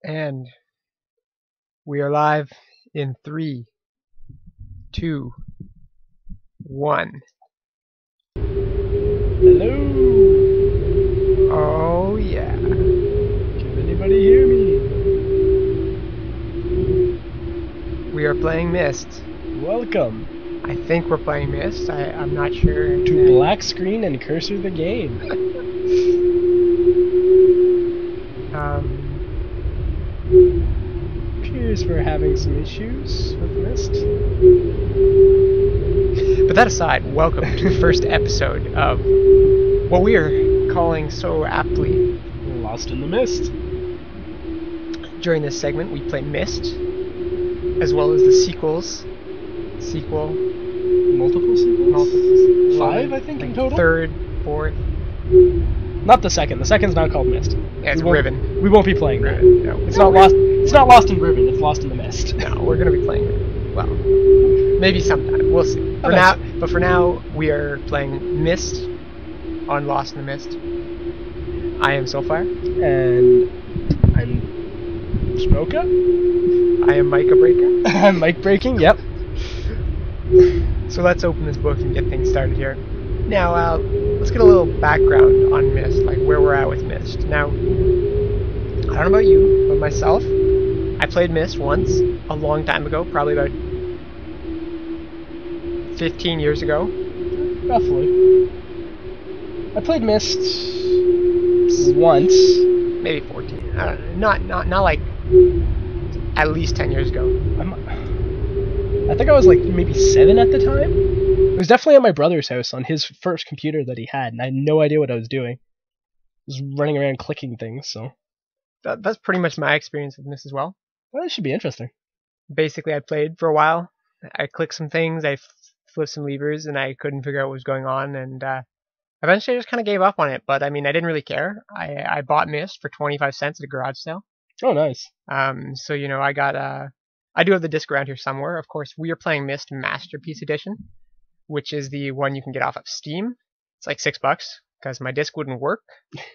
And we are live in 3, 2, 1. Hello! Oh yeah. Can anybody hear me? We are playing Myst. Welcome I think we're playing Myst. I'm not sure. to Black Screen and Cursor the Game. Appears we're having some issues with Myst. But that aside, welcome to the first episode of what we are calling so aptly Lost in the Mist. During this segment, we play Myst, as well as the sequel. Multiple sequels? 5, I think, in total? Third, fourth. Not the second. The second's not called Myst. Yeah, it's Riven. We won't be playing that. No, It's not lost. It's not Lost in Riven. It's Lost in the Mist. No, we're gonna be playing Riven. Well, maybe sometime. We'll see. For now, we are playing Myst on Lost in the Mist. I am Soulfire. And I'm Smoka. I am Micah Breaker. I'm Mike Breaking. Yep. So let's open this book and get things started here. Now, let's get a little background on Myst, like where we're at with Myst. Now, I don't know about you, but myself, I played Myst once, a long time ago, probably about 15 years ago. Roughly. I played Myst once. Maybe 14. I don't know. Not like at least 10 years ago. I think I was like maybe 7 at the time. It was definitely at my brother's house on his first computer that he had, and I had no idea what I was doing. I was running around clicking things, so... That's pretty much my experience with Myst as well. Well, this should be interesting. Basically, I played for a while. I clicked some things, I flipped some levers, and I couldn't figure out what was going on, and eventually I just kind of gave up on it, but I mean, I didn't really care. I bought Myst for 25 cents at a garage sale. Oh, nice. So, you know, I do have the disc around here somewhere. Of course, we are playing Myst Masterpiece Edition, which is the one you can get off of Steam. It's like $6 because my disc wouldn't work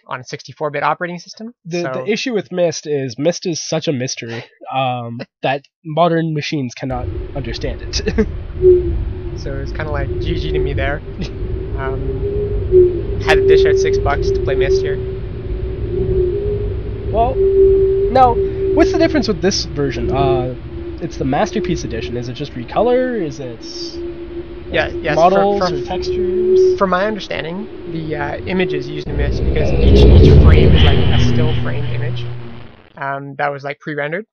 on a 64-bit operating system. The issue with Myst is such a mystery that modern machines cannot understand it. So it's kind of like GG to me there. Had to dish out $6 to play Myst here. Well, now, what's the difference with this version? It's the Masterpiece Edition. Is it just recolor? Is it models or textures? From my understanding, the images used in Myst, because each frame is like a still frame image that was like pre-rendered,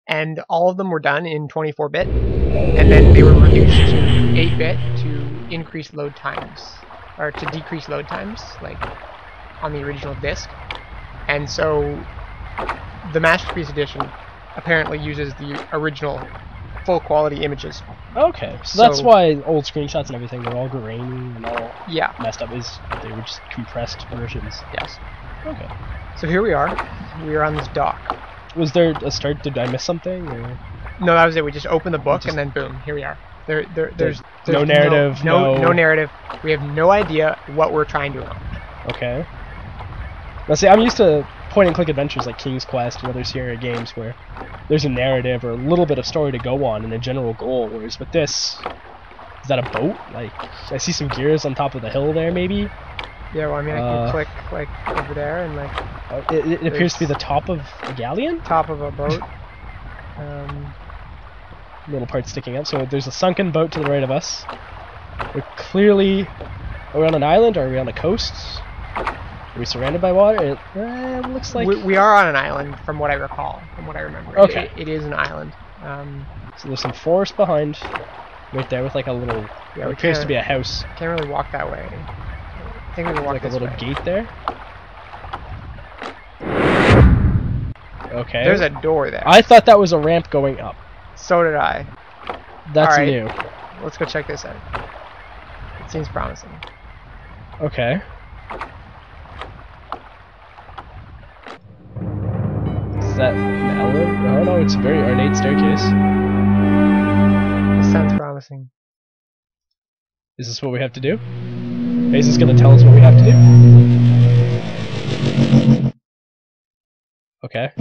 and all of them were done in 24-bit, and then they were reduced to 8-bit to increase load times, or to decrease load times, like on the original disc. And so the Masterpiece Edition apparently uses the original full quality images. Okay, so that's why old screenshots and everything were all grainy and all messed up, is they were just compressed versions. Yes. Okay. So here we are. We are on this dock. Was there a start? Did I miss something? Or? No, that was it. We just opened the book and then boom, here we are. There's no narrative. No narrative. We have no idea what we're trying to accomplish. Okay. Now see, I'm used to point-and-click adventures like King's Quest and other Sierra games where there's a narrative or a little bit of story to go on and a general goal, whereas with this, is that a boat? Like, I see some gears on top of the hill there, maybe? Yeah, well, I mean, I can click, like, over there and, like... It appears to be the top of a galleon? Top of a boat. Little part sticking out. So there's a sunken boat to the right of us. We're clearly... Are we on an island, or are we on the coast? Are we surrounded by water? It looks like... We are on an island, from what I recall, from what I remember. Okay. It is an island. So there's some forest behind, right there, with like a little... Yeah, what appears to be a house. Can't really walk that way. I think we can walk like this a little way. gate there. Okay. There's a door there. I thought that was a ramp going up. So did I. That's right. new. Let's go check this out. It seems promising. Okay. Is that an elevator? Oh no, it's a very ornate staircase. This sounds promising. Is this what we have to do? Is this going to tell us what we have to do? Okay.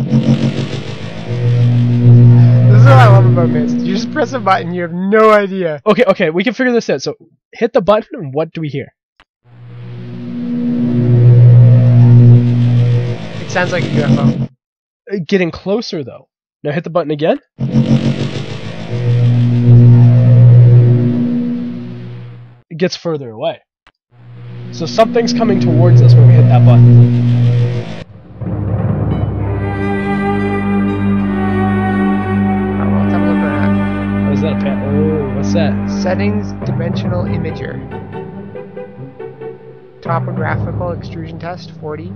This is what I love about Myst. You just press a button, you have no idea. Okay, we can figure this out. So, hit the button, and what do we hear? It sounds like a UFO. Getting closer, though. Now hit the button again. It gets further away. So something's coming towards us when we hit that button. Let's have a look at that. Oh, is that a pan? Oh, what's that? Settings, dimensional imager. Topographical extrusion test, 40.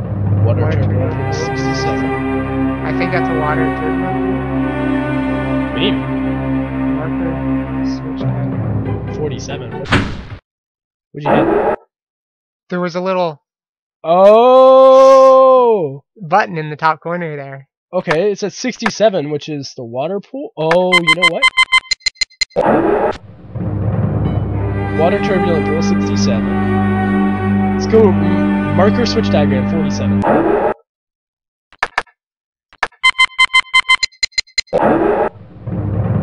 Water turbulence, turbulence, 67. I think that's a water turbulence. Maybe. Marker, switch diagram. 47. What'd you hit? There was a little Oh! button in the top corner there. Okay, it's at 67, which is the water pool. Oh, you know what? Water turbulent pool, 67. Let's go marker switch diagram, 47.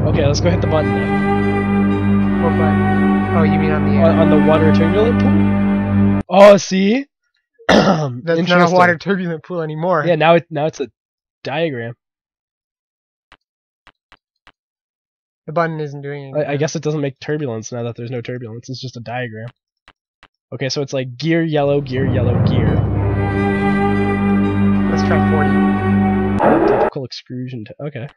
Okay, let's go hit the button now. What button? Oh, you mean on the air? On the water turbulent pool? Oh, see? That's not a water turbulent pool anymore. Yeah, now it's a diagram. The button isn't doing anything. I guess it doesn't make turbulence now that there's no turbulence. It's just a diagram. Okay, so it's like gear, yellow, gear, yellow, gear. Let's try 40. Topical extrusion. Okay.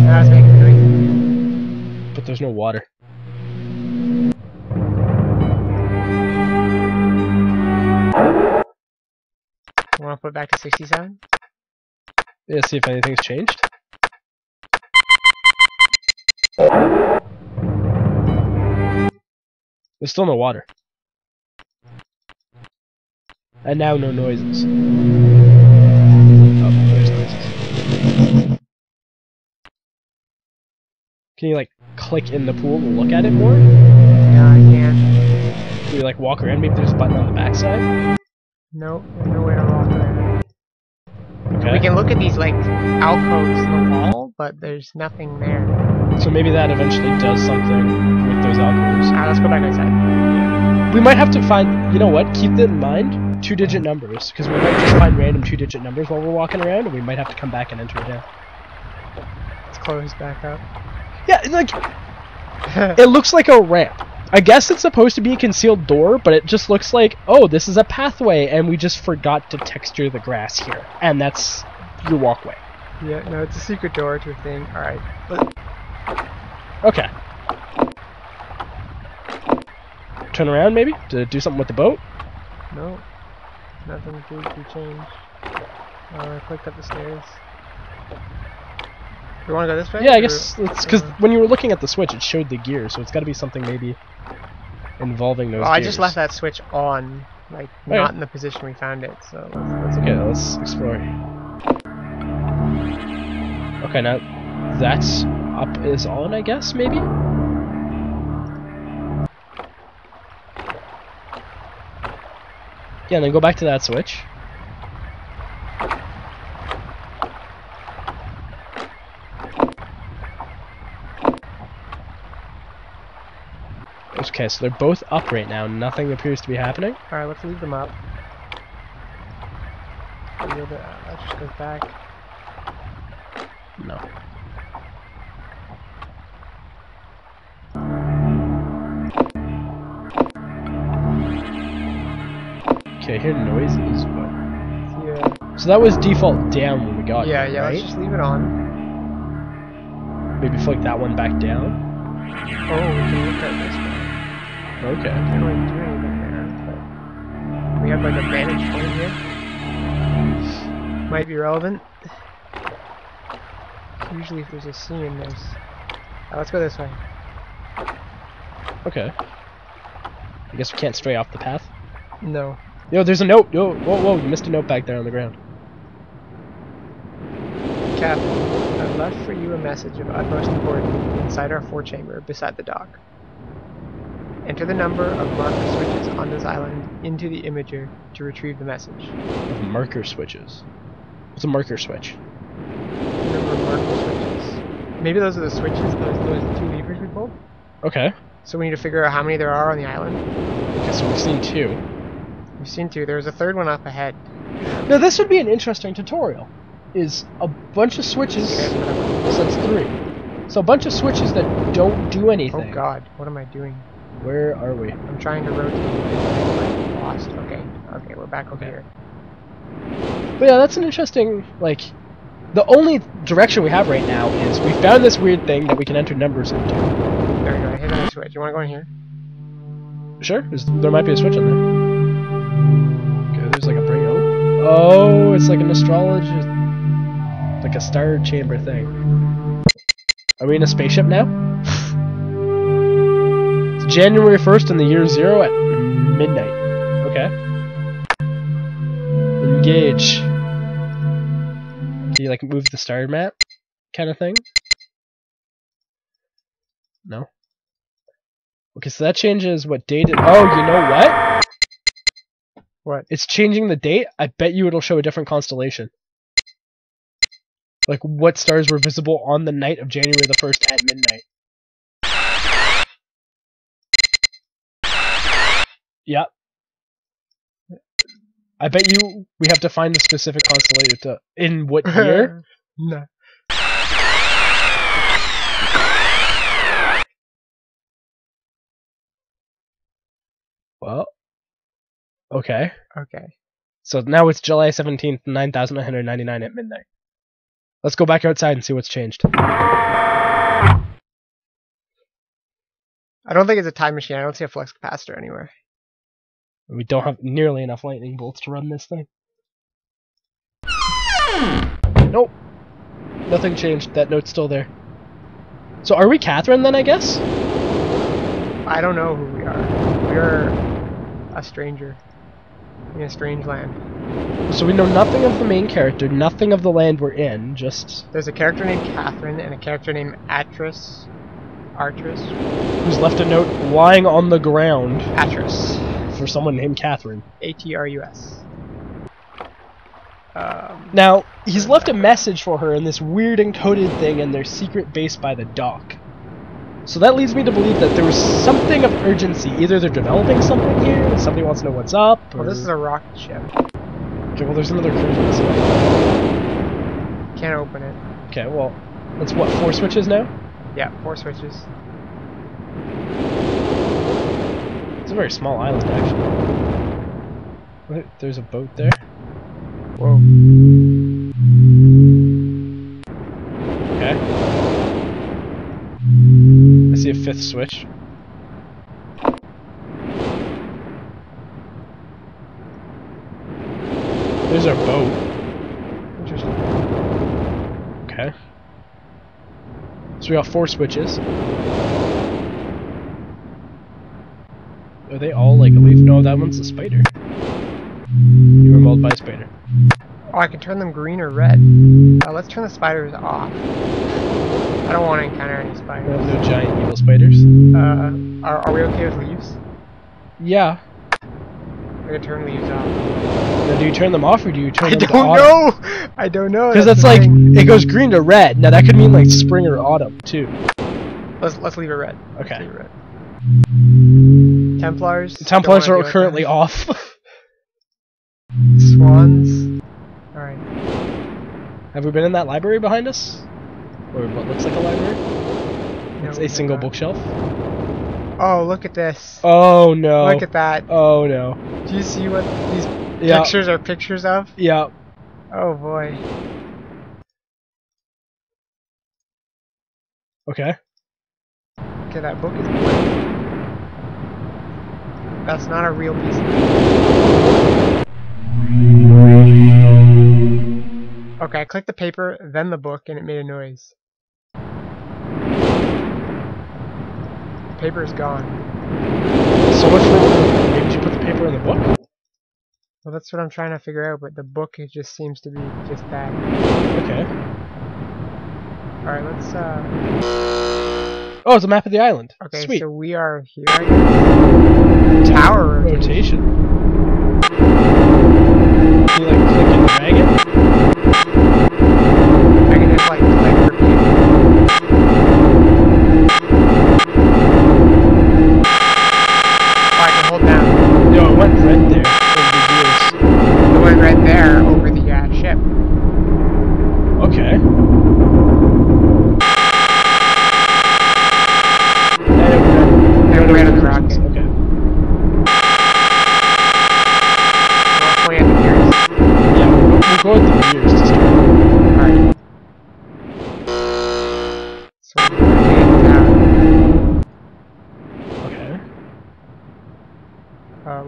Now it's making noise. But there's no water. Want to put it back to 67? Yeah, see if anything's changed. There's still no water. And now no noises. Oh, there's noises. Can you like click in the pool to look at it more? No, I can't. Can we like walk around? Maybe there's a button on the backside? No, there's no way to walk around. Okay. We can look at these like alcoves in the wall, but there's nothing there. So maybe that eventually does something with those alcoves. Alright, let's go back outside. We might have to find, you know what, keep that in mind, 2-digit numbers, because we might just find random 2-digit numbers while we're walking around, and we might have to come back and enter it in. Let's close back up. Yeah, like, it looks like a ramp. I guess it's supposed to be a concealed door, but it just looks like, oh, this is a pathway, and we just forgot to texture the grass here. And that's your walkway. Yeah, no, it's a secret door to a thing. Alright. Okay. Turn around, maybe? To do something with the boat? No. Nothing to change. I clicked up the stairs. You want to go this way? Yeah, I guess it's because when you were looking at the switch, it showed the gear, so it's got to be something maybe involving those gears. I just left that switch on, like, not in the position we found it, so let's okay, let's explore. Okay, now that's up is on, I guess, maybe? Yeah, and then go back to that switch. Okay, so they're both up right now. Nothing appears to be happening. Alright, let's leave them up. That just goes back. No. Okay, I hear noises, but... Yeah. So that was default down when we got Yeah, here, yeah, right? let's just leave it on. Maybe flick that one back down? Oh, we can look at this one. Okay. Can't really do anything there, but... We have like a vantage point here. Might be relevant. Usually if there's a scene, there's... let's go this way. Okay. I guess we can't stray off the path. No. Yo, there's a note! Yo, whoa, you missed a note back there on the ground. Captain, I've left for you a message of utmost importance inside our forechamber beside the dock. Enter the number of marker switches on this island into the imager to retrieve the message. Of marker switches. What's a marker switch? The number of marker switches. Maybe those are the switches, those two levers we pulled? Okay. So we need to figure out how many there are on the island. Okay, so we've seen 2. We've seen 2. There's a third one up ahead. Now this would be an interesting tutorial. Is a bunch of switches. So that's 3. So a bunch of switches that don't do anything. Oh god, what am I doing? Where are we? I'm trying to rotate and I'm lost. Okay, we're back over here. But yeah, that's an interesting, like, the only direction we have right now is we found this weird thing that we can enter numbers into. There we go, I hit another switch. You wanna go in here? Sure, there might be a switch in there. Okay, there's like a bring. Oh, it's like an astrology, like a star chamber thing. Are we in a spaceship now? It's January 1st in the year 0 at midnight. Okay. Engage. Can you like move the star map kind of thing? No. Okay, so that changes what date it. Oh, you know what? What? It's changing the date. I bet you it'll show a different constellation. Like what stars were visible on the night of January the 1st at midnight. Yep. I bet you we have to find the specific constellation to in what year? No. Well, okay. Okay. So now it's July 17th, 9,999 at midnight. Let's go back outside and see what's changed. I don't think it's a time machine. I don't see a flux capacitor anywhere. We don't have nearly enough lightning bolts to run this thing. Nope. Nothing changed. That note's still there. So are we Catherine then, I guess? I don't know who we are. We're a stranger in a strange land. So we know nothing of the main character, nothing of the land we're in, just... There's a character named Catherine and a character named Atris. Who's left a note lying on the ground. Atris. For someone named Catherine. A-T-R-U-S. Now, he's left a message for her in this weird encoded thing in their secret base by the dock. So that leads me to believe that there was something of urgency. Either they're developing something here, and somebody wants to know what's up, or... Well, this is a rocket ship. Okay, well there's another cruise missile. Can't open it. Okay, well, that's what, 4 switches now? Yeah, 4 switches. It's a very small island, actually. There's a boat there. Whoa. Okay. I see a 5th switch. There's our boat. Interesting. Okay. So we got 4 switches. Are they all like a leaf? No, that one's a spider. You were mauled by a spider. Oh, I can turn them green or red. Let's turn the spiders off. I don't want to encounter any spiders. No giant evil spiders. Are we okay with leaves? Yeah. We're gonna turn leaves off. Now, do you turn them off or do you turn I them to don't autumn? know! I don't know. Because that's like, it goes green to red. Now that could mean like spring or autumn too. Let's leave it red. Okay. Let's leave it red. Templars. The Templars are currently off. Swans. Alright. Have we been in that library behind us? Or what looks like a library? It's a single bookshelf. Oh, look at this. Oh no. Look at that. Oh no. Do you see what these Yeah. pictures are pictures of? Yeah. Oh boy. Okay. Okay, that book is blank. That's not a real piece of paper. Okay, I clicked the paper, then the book, and it made a noise. The paper is gone. So much for... Maybe did you put the paper in the book? Well, that's what I'm trying to figure out, but the book it just seems to be just that. Okay. Alright, let's Oh, it's a map of the island. Okay, Sweet. so we are here. I guess. Tower rotation. Can you like click and drag it? I can just like click repeat. Oh, I can hold down. No, it went red there. Over the gears. It went right there over the ship. Okay. And it ran on the rocket. Okay. We'll point at the gears. Yeah, we'll go with the gears to start. Alright. So we're rotating the tower. Okay.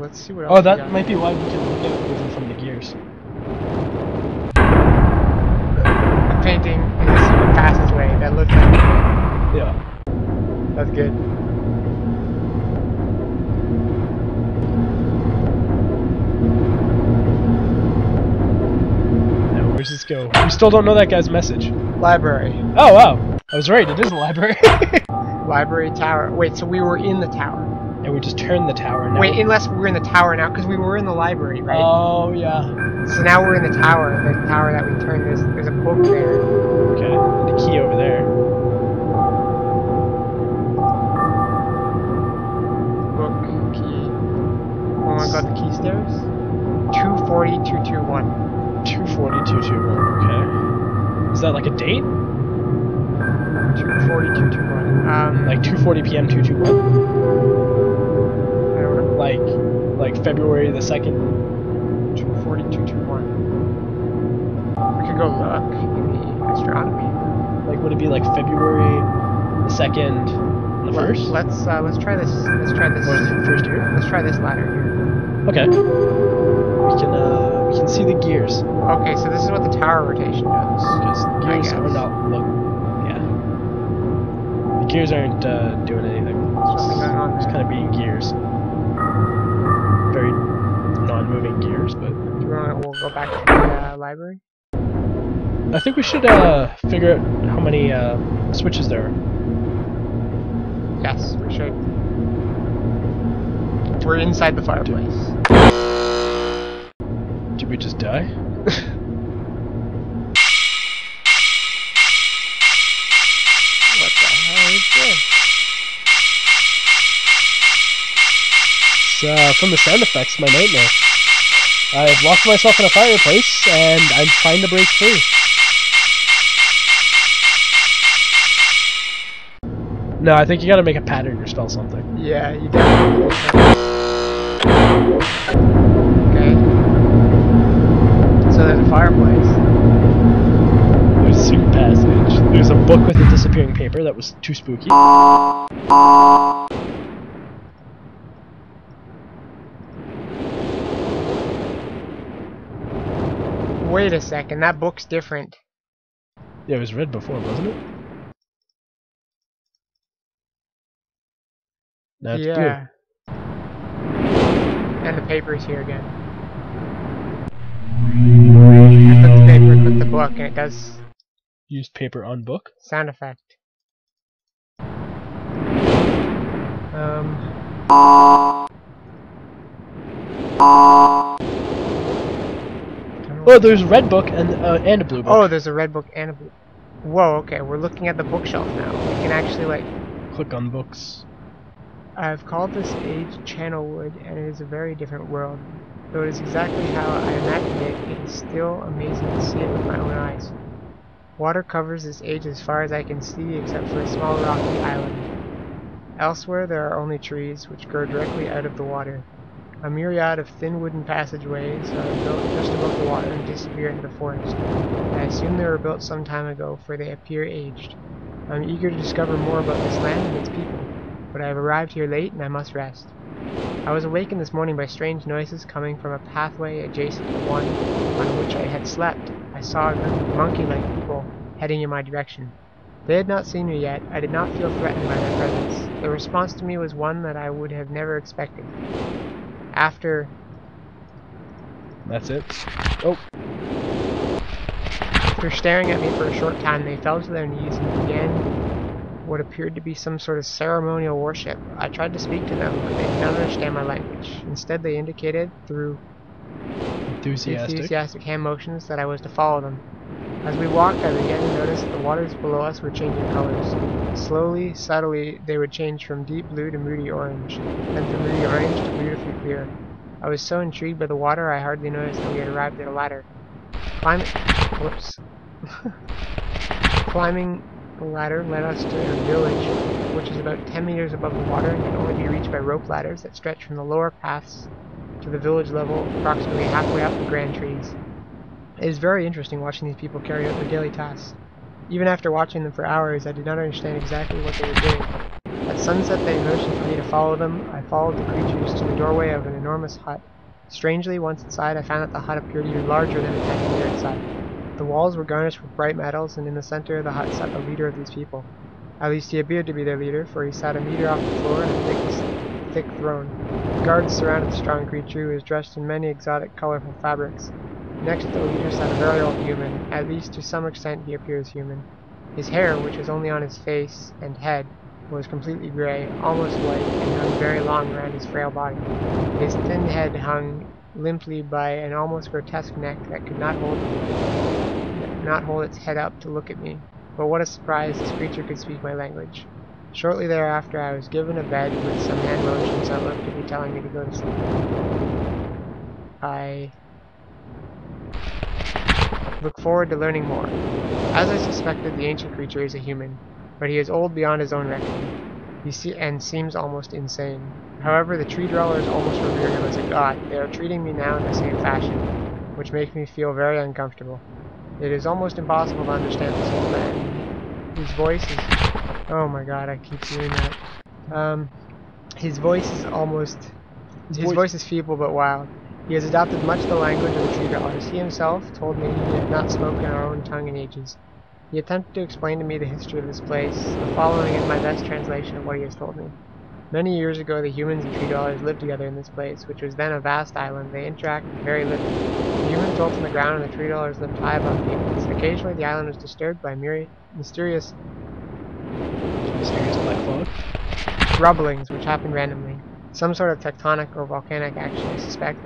Let's see what else Oh, we that got. might be why we can look at it over from the gears. I'm painting in a secret passageway that looks like. Yeah. That's good. Now, where's this go? We still don't know that guy's message. Library. Oh, wow. I was right. It is a library. Library tower. Wait, so we were in the tower. And we just turned the tower now. Wait, unless we're in the tower now, because we were in the library, right? Oh, yeah. So now we're in the tower that we turned. There's a book there. Okay. And the key over there. Book, key. Oh my god, the key stairs? 240-221. 240-221. Okay. Is that like a date? 240-221. Like 2:40 p.m. 221? I don't know. Like February the 2nd? 240-221. We could go look in the astronomy. Like, would it be like February the 2nd and the 1st? Let's try this. Let's try this. Or is it first year? Let's try this ladder here. Okay. We can see the gears. Okay, so this is what the tower rotation does. Because the gears guess. are not yeah. The gears aren't doing anything. There's something going on It's there. kind of being gears. Very non-moving gears, but Do you want? We'll go back to the library. I think we should figure out how many switches there are. Yes, we should. We're inside the fireplace. Did we just die? What the hell is this? It's from the sound effects, my nightmare. I've locked myself in a fireplace and I'm trying to break free. No, I think you gotta make a pattern or spell something. Yeah, you definitely. Okay. So there's a fireplace. There's a secret passage. There's a book with a disappearing paper that was too spooky. Wait a second, that book's different. Yeah, it was read before, wasn't it? Now it's Yeah. And the paper's here again. I put the paper, put the book, and it does blue. Used paper on book. sound effect. Oh, there's a red book and a blue book. Oh, there's a red book and a blue. Whoa, okay, we're looking at the bookshelf now. We can actually, like... Click on books. I've called this age Channelwood, and it is a very different world. Though it is exactly how I imagined it, it is still amazing to see it with my own eyes. Water covers this age as far as I can see, except for a small rocky island. Elsewhere there are only trees, which grow directly out of the water. A myriad of thin wooden passageways are built just above the water and disappear into the forest. I assume they were built some time ago, for they appear aged. I'm eager to discover more about this land and its people, but I have arrived here late and I must rest. I was awakened this morning by strange noises coming from a pathway adjacent to the one on which I had slept. I saw a group of monkey-like people heading in my direction. They had not seen me yet. I did not feel threatened by their presence. Their response to me was one that I would have never expected. After... That's it. Oh. After staring at me for a short time, they fell to their knees and began what appeared to be some sort of ceremonial worship. I tried to speak to them, but they did not understand my language. Instead, they indicated through Enthusiastic. enthusiastic hand motions that I was to follow them. As we walked, I began to notice that the waters below us were changing colors. Slowly, subtly, they would change from deep blue to moody orange, then from moody orange to beautifully clear. I was so intrigued by the water, I hardly noticed that we had arrived at a ladder. Climbing, whoops. Climbing the ladder led us to a village, which is about 10 meters above the water and can only be reached by rope ladders that stretch from the lower paths to the village level, approximately halfway up the grand trees. It is very interesting watching these people carry out their daily tasks. Even after watching them for hours, I did not understand exactly what they were doing. At sunset, they motioned for me to follow them. I followed the creatures to the doorway of an enormous hut. Strangely, once inside, I found that the hut appeared even larger than it had from the outside. The walls were garnished with bright metals, and in the center of the hut sat the leader of these people. At least he appeared to be their leader, for he sat a meter off the floor in a thick throne. Guards surrounded the strong creature, who was dressed in many exotic, colorful fabrics. Next to the leader sat a very old human. At least to some extent he appears human. His hair, which was only on his face and head, was completely gray, almost white, and hung very long around his frail body. His thin head hung limply by an almost grotesque neck that could not hold its head up to look at me. But what a surprise, this creature could speak my language. Shortly thereafter I was given a bed with some hand motions that looked to be telling me to go to sleep. I look forward to learning more. As I suspected, the ancient creature is a human, but he is old beyond his own reckoning. And seems almost insane. However, the tree dwellers almost revere him as a god. They are treating me now in the same fashion, which makes me feel very uncomfortable. It is almost impossible to understand this old man. His voice is... Oh my god, I keep doing that. His voice is almost... His voice is feeble but wild. He has adopted much the language of the tree dwellers. He himself told me he had not spoken our own tongue in ages. He attempted to explain to me the history of this place. The following is my best translation of what he has told me. Many years ago, the humans and tree dwellers lived together in this place, which was then a vast island. They interacted very little. The humans dwelt on the ground, and the tree dwellers lived high above the humans. Occasionally, the island was disturbed by mysterious Black fog. rubblings, which happened randomly. Some sort of tectonic or volcanic action, I suspect.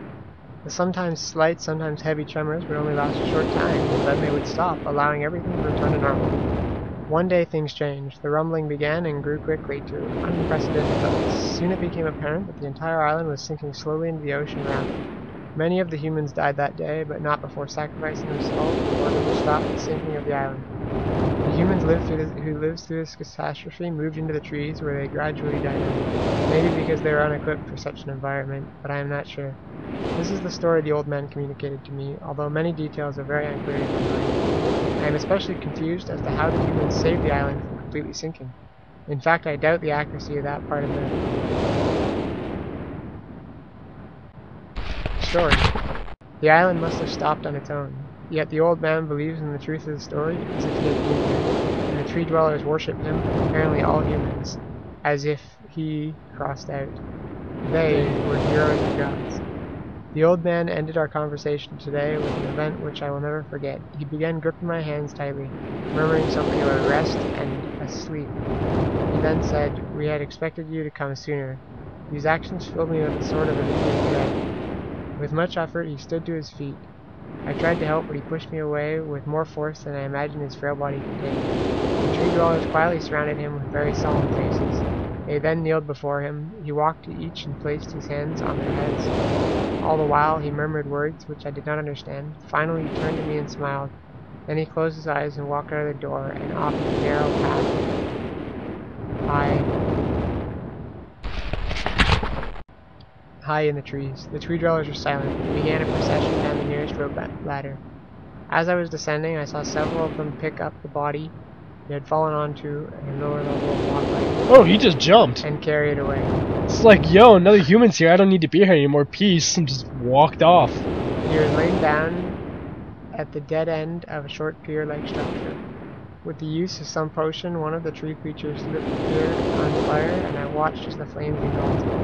The sometimes slight, sometimes heavy tremors would only last a short time, then they would stop, allowing everything to return to normal. One day things changed. The rumbling began and grew quickly to unprecedented levels. Soon it became apparent that the entire island was sinking slowly into the ocean around them. Many of the humans died that day, but not before sacrificing themselves in order to stop the sinking of the island. The humans who lived through this catastrophe moved into the trees, where they gradually died out. Maybe because they were unequipped for such an environment, but I am not sure. This is the story the old man communicated to me, although many details are very unclear in my mind. I am especially confused as to how the humans saved the island from completely sinking. In fact, I doubt the accuracy of that part of the story. The island must have stopped on its own. Yet the old man believes in the truth of the story as if he had been there, and the tree dwellers worship him, and apparently all humans, as if he crossed out. They were heroes or gods. The old man ended our conversation today with an event which I will never forget. He began gripping my hands tightly, murmuring something about rest and asleep. He then said, "We had expected you to come sooner." These actions filled me with a sort of immediate dread. With much effort he stood to his feet. I tried to help, but he pushed me away with more force than I imagined his frail body could take. The tree dwellers quietly surrounded him with very solemn faces. They then kneeled before him. He walked to each and placed his hands on their heads. All the while he murmured words which I did not understand. Finally he turned to me and smiled. Then he closed his eyes and walked out of the door and off of the narrow path high in the trees. The tree dwellers were silent. They began a procession down the nearest rope ladder. As I was descending, I saw several of them pick up the body they had fallen onto a lower level of walkway Oh, he just jumped. and carry it away. It's like, yo, another human's here. I don't need to be here anymore. Peace. And just walked off. He was laying down at the dead end of a short pier-like structure. With the use of some potion, one of the tree creatures lit the pier on fire, and I watched as the flames engulfed him.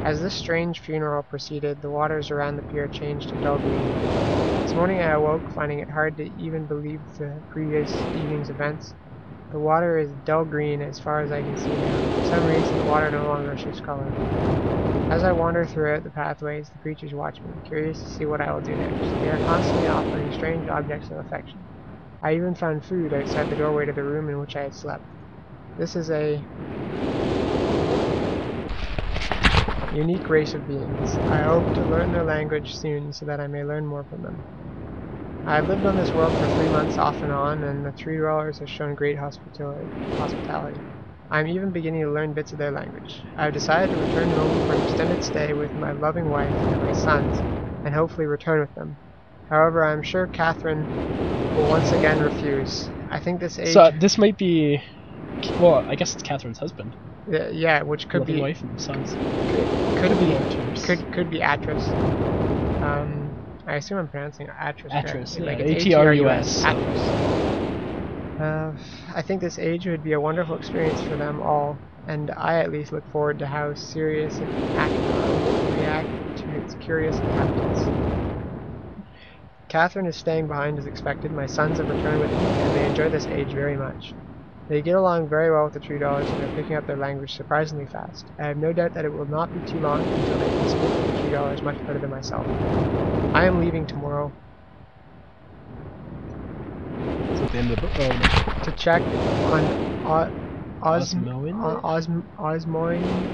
As this strange funeral proceeded, the waters around the pier changed to dull green. This morning I awoke, finding it hard to even believe the previous evening's events. The water is dull green as far as I can see now. For some reason, the water no longer shifts color. As I wander throughout the pathways, the creatures watch me, curious to see what I will do next. They are constantly offering strange objects of affection. I even found food outside the doorway to the room in which I had slept. This is a unique race of beings. I hope to learn their language soon so that I may learn more from them. I have lived on this world for 3 months off and on, and the tree dwellers have shown great hospitality. I am even beginning to learn bits of their language. I have decided to return home for an extended stay with my loving wife and my sons, and hopefully return with them. However, I am sure Catherine will once again refuse. I think this age... So this might be, well, I guess it's Catherine's husband. Yeah, which could loving be... wife and sons. Could be Atris. could be Atris. I assume I'm pronouncing Atris Atris, correctly. yeah, Like it's A-T-R-U-S. Atris. I think this age would be a wonderful experience for them all, and I at least look forward to how Sirius and Akinar will react to its curious inhabitants. Catherine is staying behind as expected. My sons have returned with me, and they enjoy this age very much. They get along very well with the tree dwellers and are picking up their language surprisingly fast. I have no doubt that it will not be too long until they can speak with the tree dwellers much better than myself. I am leaving tomorrow It's at the end of the book. to check on Osmoin? Osmoin.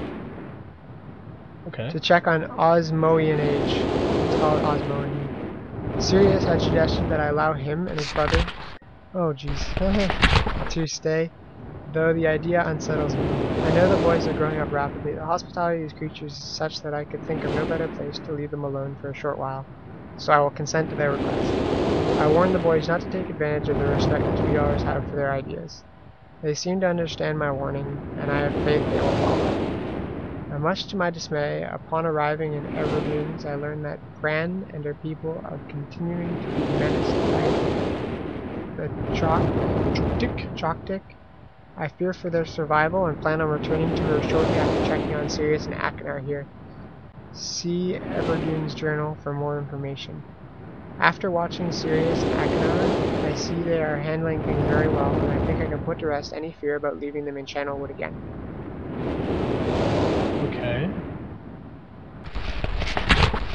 Okay. To check on Osmoian age. It's called Osmoian. Sirius had suggested that I allow him and his brother, oh jeez, to stay, though the idea unsettles me. I know the boys are growing up rapidly. The hospitality of these creatures is such that I could think of no better place to leave them alone for a short while, so I will consent to their request. I warn the boys not to take advantage of the respect the tree dwellers have for their ideas. They seem to understand my warning, and I have faith they will follow. And much to my dismay, upon arriving in Everdunes, I learned that Bran and her people are continuing to be menaced by the Choctic. I fear for their survival and plan on returning to her shortly after checking on Sirius and Akinar here. See Everdune's journal for more information. After watching Sirius and Akinar, I see they are handling things very well, and I think I can put to rest any fear about leaving them in Channelwood again. Okay.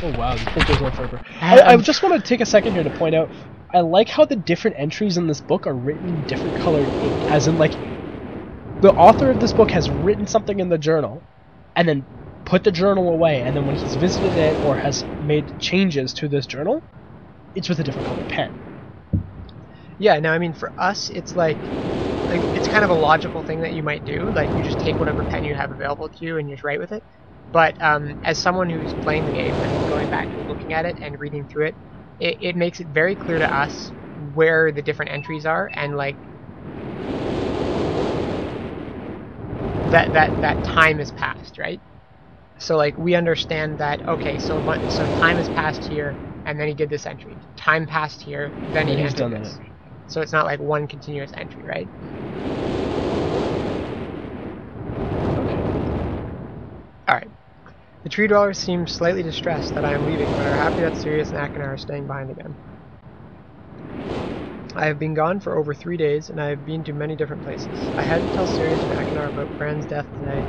Oh wow, this book goes on forever. I just want to take a second here to point out, I like how the different entries in this book are written in different colored ink, as in like, the author of this book has written something in the journal, and then put the journal away, and then when he's visited it or has made changes to this journal, it's with a different colored pen. Yeah, now I mean for us, it's like it's kind of a logical thing that you might do. Like you just take whatever pen you have available to you and you just write with it. But as someone who's playing the game and going back and looking at it and reading through it, it makes it very clear to us where the different entries are and like that time has passed, right? So like we understand that okay, so time has passed here, and then he did this entry. Time passed here, then he entered this. So it's not like one continuous entry, right? Alright. The tree dwellers seem slightly distressed that I am leaving, but are happy that Sirius and Akinar are staying behind again. I have been gone for over 3 days, and I have been to many different places. I had to tell Sirius and Akinar about Bran's death today,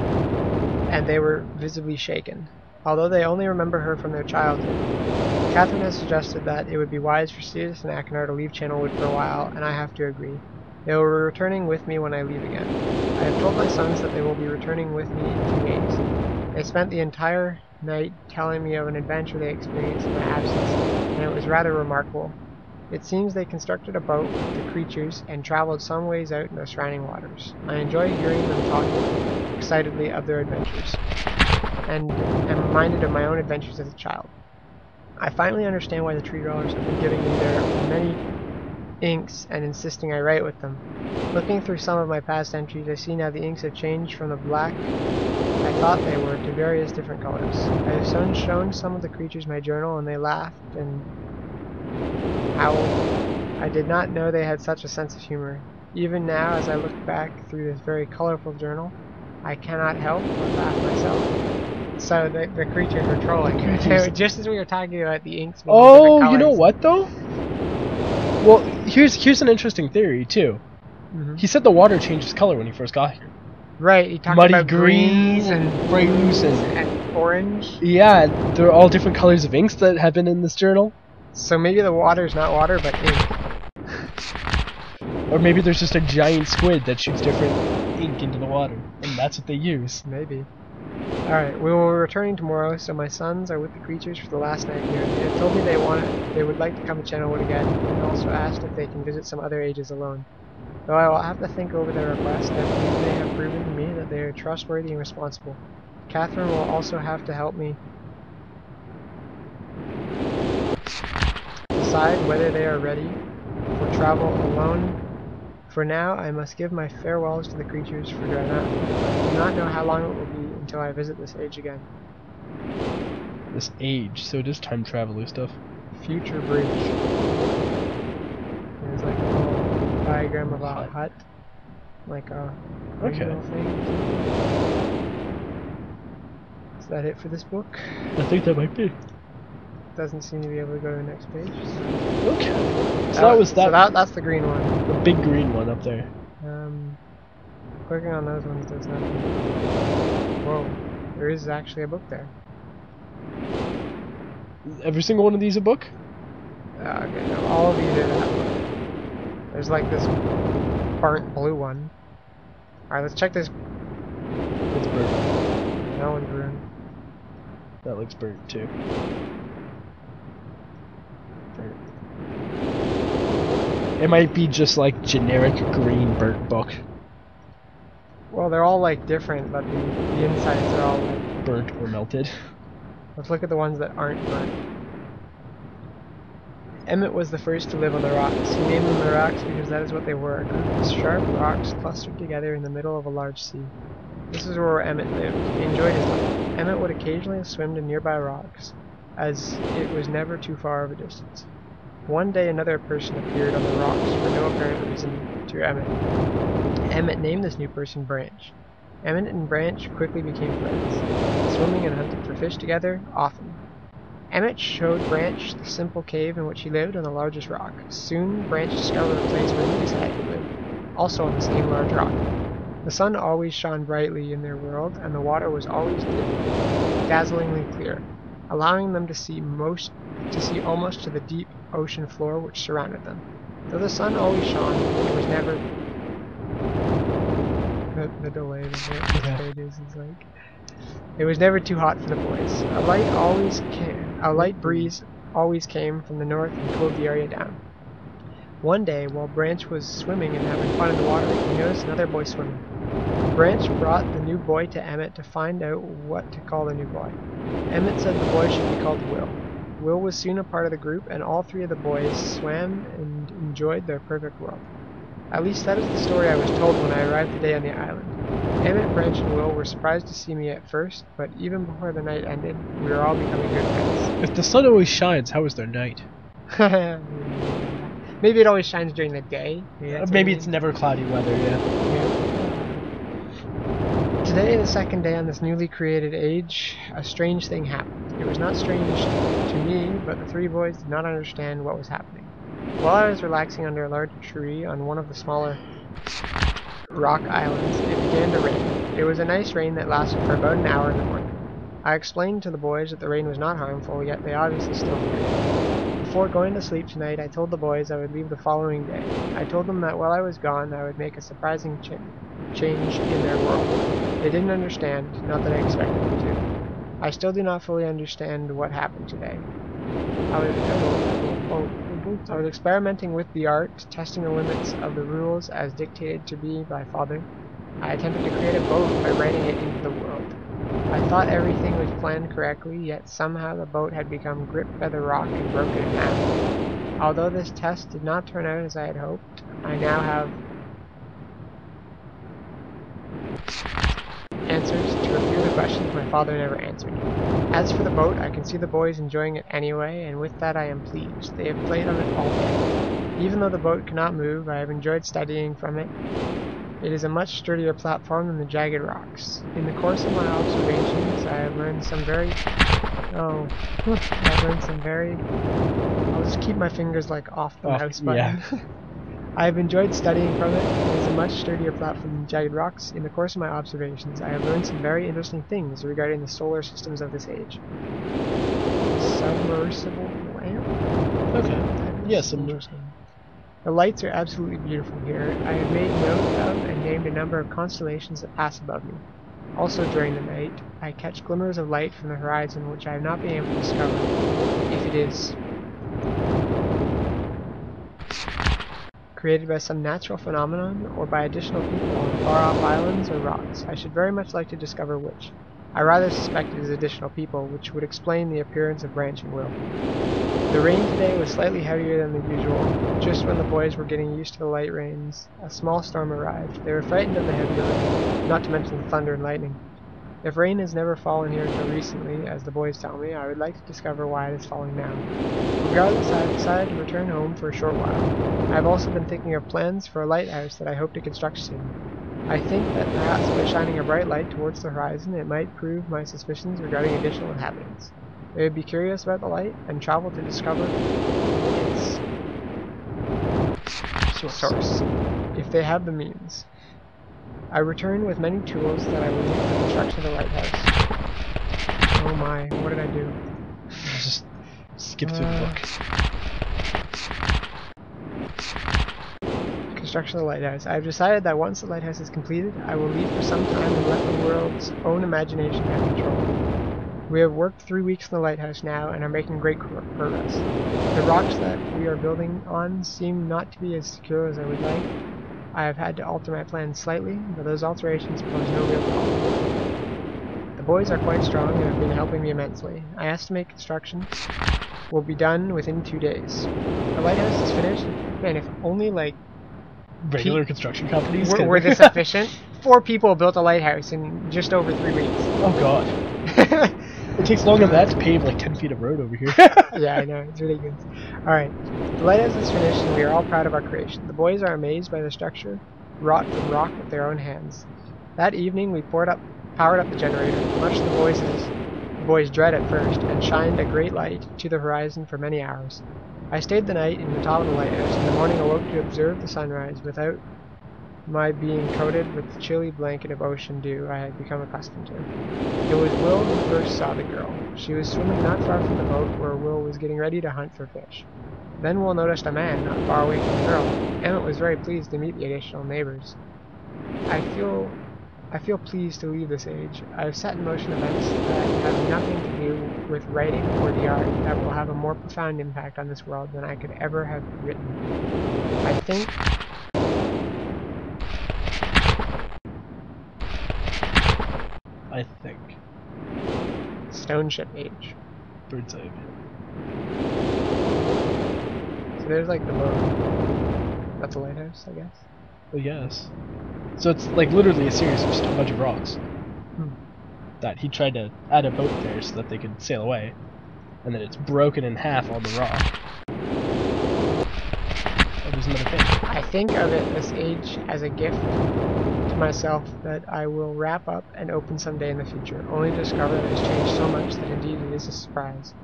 and they were visibly shaken, although they only remember her from their childhood. Catherine has suggested that it would be wise for Sirius and Akinar to leave Channelwood for a while, and I have to agree. They will be returning with me when I leave again. I have told my sons that they will be returning with me in 3 days. They spent the entire night telling me of an adventure they experienced in my absence, and it was rather remarkable. It seems they constructed a boat with the creatures and traveled some ways out in the surrounding waters. I enjoy hearing them talk excitedly of their adventures, and am reminded of my own adventures as a child. I finally understand why the tree dwellers have been giving me their many inks and insisting I write with them. Looking through some of my past entries, I see now the inks have changed from the black I thought they were to various different colors. I have shown some of the creatures my journal, and they laughed and howled. I did not know they had such a sense of humor. Even now, as I look back through this very colorful journal, I cannot help but laugh myself. So the creatures were trolling. Just as we were talking about the inks being different colors. You know what though? Well, here's an interesting theory too. He said the water changes color when he first got here. Right, he talked Muddy about greens green, and blues, blues and and orange. yeah, they're all different colors of inks that have been in this journal. So maybe the water's not water, but ink. Or maybe there's just a giant squid that shoots different ink into the water, and that's what they use. Maybe. Alright, we will be returning tomorrow, so my sons are with the creatures for the last night here. They have told me they would like to come to Channelwood again, and also asked if they can visit some other ages alone. Though I will have to think over their request, I believe they have proven to me that they are trustworthy and responsible. Catherine will also have to help me decide whether they are ready for travel alone. For now, I must give my farewells to the creatures, for I do not know how long it will be until I visit this age again. This age, so it is time traveler stuff. Future bridge. There's like a little diagram of a hut, like a windmill thing. Is that it for this book? I think that might be. Doesn't seem to be able to go to the next page. Okay. So that was that. So that's the green one. The big green one up there. Clicking on those ones does nothing. Whoa, there is actually a book there. Is every single one of these a book? Okay, no, all of these are that book. There's like this burnt blue one. Alright, let's check this. It's burnt. That one's ruined. That looks burnt too. Burnt. It might be just like generic green burnt book. Well, they're all like different, but the insides are all like burnt or melted. Let's look at the ones that aren't burnt. Emmett was the first to live on the rocks. He named them the rocks because that is what they were, a group of sharp rocks clustered together in the middle of a large sea. This is where Emmett lived. He enjoyed his life. Emmett would occasionally swim to nearby rocks, as it was never too far of a distance. One day another person appeared on the rocks for no apparent reason to Emmett. Emmett named this new person Branch. Emmett and Branch quickly became friends, swimming and hunting for fish together, often. Emmett showed Branch the simple cave in which he lived on the largest rock. Soon, Branch discovered a place where he decided to live, also on the same large rock. The sun always shone brightly in their world, and the water was always dazzlingly clear, allowing them to see almost to the deep ocean floor which surrounded them. Though the sun always shone, it was never the delay of the pages is like it was never too hot for the boys. A light breeze always came from the north and cooled the area down. One day, while Branch was swimming and having fun in the water, he noticed another boy swimming. Branch brought the new boy to Emmett to find out what to call the new boy. Emmett said the boy should be called Will. Will was soon a part of the group, and all three of the boys swam and enjoyed their perfect world. At least that is the story I was told when I arrived today on the island. Emmett, Branch, and Will were surprised to see me at first, but even before the night ended, we were all becoming good friends. If the sun always shines, how is there night? Maybe it always shines during the day. Maybe it's never cloudy weather, yeah. Today, the second day on this newly created age, a strange thing happened. It was not strange to me, but the three boys did not understand what was happening. While I was relaxing under a large tree on one of the smaller rock islands, it began to rain. It was a nice rain that lasted for about an hour in the morning. I explained to the boys that the rain was not harmful, yet they obviously still feared it. Before going to sleep tonight, I told the boys I would leave the following day. I told them that while I was gone, I would make a surprising change in their world. They didn't understand, not that I expected them to. I still do not fully understand what happened today. I was experimenting with the art, testing the limits of the rules as dictated to me by Father. I attempted to create a boat by writing it into the world. I thought everything was planned correctly, yet somehow the boat had become gripped by the rock and broken in half. Although this test did not turn out as I had hoped, I now have answers to a few of the questions my father never answered. As for the boat, I can see the boys enjoying it anyway, and with that I am pleased. They have played on it all day. Even though the boat cannot move, I have enjoyed studying from it. It is a much sturdier platform than the jagged rocks. In the course of my observations, I have learned some very... I'll just keep my fingers like off the mouse button. Yeah. I have enjoyed studying from it. It is a much sturdier platform than jagged rocks. In the course of my observations, I have learned some very interesting things regarding the solar systems of this age. Submersible lamp? Okay. That is Yes, interesting. The lights are absolutely beautiful here. I have made note of and named a number of constellations that pass above me. Also during the night, I catch glimmers of light from the horizon which I have not been able to discover if it is created by some natural phenomenon or by additional people on far-off islands or rocks. I should very much like to discover which. I rather suspect it is additional people, which would explain the appearance of branching will. The rain today was slightly heavier than the usual. Just when the boys were getting used to the light rains, a small storm arrived. They were frightened of the heavier rain, not to mention the thunder and lightning. If rain has never fallen here until recently, as the boys tell me, I would like to discover why it is falling now. Regardless, I have decided to return home for a short while. I have also been thinking of plans for a lighthouse that I hope to construct soon. I think that perhaps by shining a bright light towards the horizon it might prove my suspicions regarding additional inhabitants. They would be curious about the light and travel to discover its source, if they have the means. I return with many tools that I will need for construction of the lighthouse. Oh my, what did I do? Just skip through the book. Construction of the lighthouse. I have decided that once the lighthouse is completed, I will leave for some time and let the world's own imagination have control. We have worked 3 weeks in the lighthouse now and are making great progress. The rocks that we are building on seem not to be as secure as I would like. I have had to alter my plans slightly, but those alterations pose no real problem. The boys are quite strong and have been helping me immensely. I estimate construction will be done within 2 days. The lighthouse is finished. Man, if only like Regular construction companies were this efficient. 4 people built a lighthouse in just over 3 weeks. Oh god. It takes longer than that to pave like 10 feet of road over here. Yeah, I know, it's ridiculous. Alright, the lighthouse is finished and we are all proud of our creation. The boys are amazed by the structure, wrought from rock with their own hands. That evening we powered up the generator, much to the boys' dread at first, and shined a great light to the horizon for many hours. I stayed the night in the top of the lighthouse, and in the morning awoke to observe the sunrise without my being coated with the chilly blanket of ocean dew I had become accustomed to. It was Will who first saw the girl. She was swimming not far from the boat where Will was getting ready to hunt for fish. Then Will noticed a man not far away from the girl. Emmett was very pleased to meet the additional neighbors. I feel pleased to leave this age. I have set in motion events that have nothing to do with writing or the art that will have a more profound impact on this world than I could ever have written. I think I think. Stone Ship Age. Bird's eye view. So there's like the boat. That's a lighthouse, I guess. I guess. So it's like literally a series of just a bunch of rocks Hmm. that he tried to add a boat there so that they could sail away, and then it's broken in half on the rock. Oh, there's another page. I think of it this age as a gift to myself that I will wrap up and open someday in the future, only to discover that it has changed so much that indeed it is a surprise.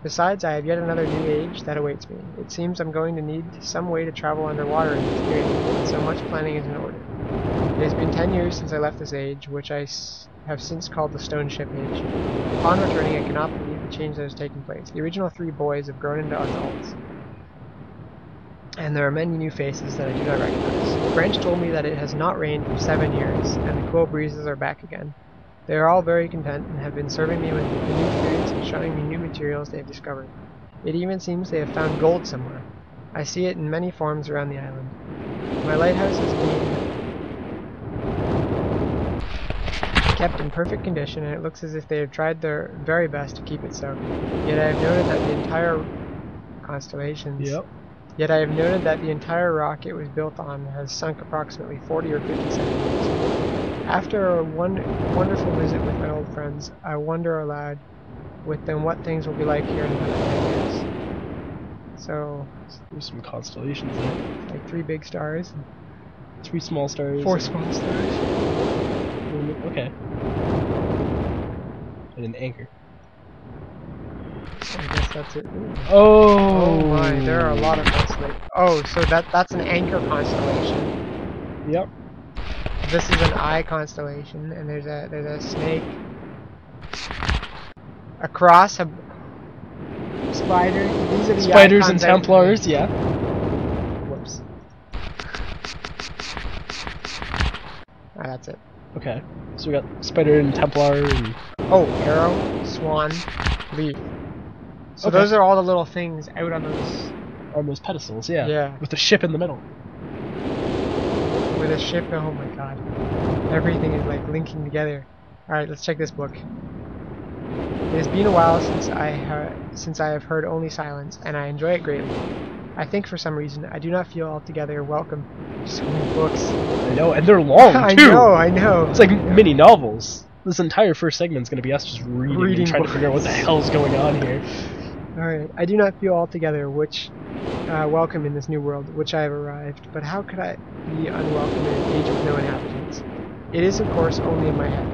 Besides, I have yet another new age that awaits me. It seems I'm going to need some way to travel underwater in this new age, and so much planning is in order. It has been 10 years since I left this age, which I have since called the Stone Ship Age. Upon returning, I cannot believe the change that has taken place. The original 3 boys have grown into adults, and there are many new faces that I do not recognize. Branch told me that it has not rained for 7 years, and the cool breezes are back again. They are all very content and have been serving me with new foods and showing me new materials they have discovered. It even seems they have found gold somewhere. I see it in many forms around the island. My lighthouse has been kept in perfect condition, and it looks as if they have tried their very best to keep it so. Yet I have noted that the entire constellations. Yep. Yet I have noted that the entire rock it was built on has sunk approximately 40 or 50 centimeters. After a wonderful visit with my old friends, I wonder aloud with them what things will be like here in another 10 years. So, There's some constellations there. like 3 big stars, 3 small stars. 4 small stars. Okay. And an anchor. I guess That's it. Ooh. Oh. Oh my, there are a lot of constellations. Oh, so that's an anchor constellation. Yep. This is an eye constellation, and there's a snake, a cross, a spider. These are the Spiders and icons I Templars, yeah. Whoops. Ah, that's it. Okay. So we got Spider and Templar and... Oh, arrow, swan, leaf. So Okay. those are all the little things out On those pedestals, yeah. Yeah. With the ship in the middle. with a ship. Oh my god. Everything is like linking together. Alright, let's check this book. It has been a while since I have heard only silence, and I enjoy it greatly. I think for some reason I do not feel altogether welcome. So many books. I know, and they're long, too! I know. It's like mini novels. This entire first segment's gonna be us just reading and trying to figure out what the books. hell's going on here. Alright, I do not feel altogether welcome in this new world, which I have arrived, but how could I be unwelcome in an age with no inhabitants? It is, of course, only in my head.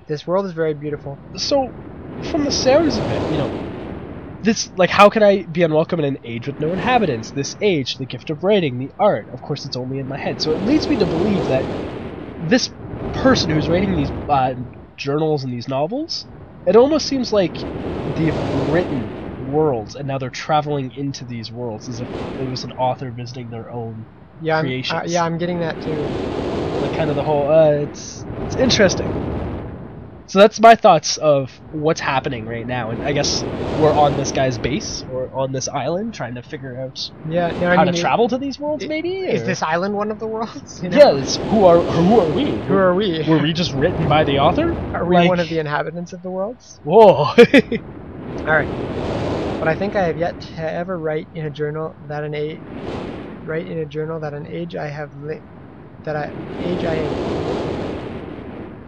This world is very beautiful. So, from the sounds of it, you know, this, like, how can I be unwelcome in an age with no inhabitants? This age, the gift of writing, the art, of course it's only in my head. So it leads me to believe that this person who's writing these journals and these novels, it almost seems like they've written worlds and now they're traveling into these worlds as if it was an author visiting their own creations. I'm getting that too. Like kind of the whole, it's interesting. So that's my thoughts of what's happening right now, and I guess we're on this guy's base or on this island trying to figure out how to travel to these worlds. Maybe is this island one of the worlds? You know? Yeah, it's, who are we? Who are we? Were we just written by the author? Are we one of the inhabitants of the worlds? Whoa! All right, but I think I have yet to ever write in a journal that an age I have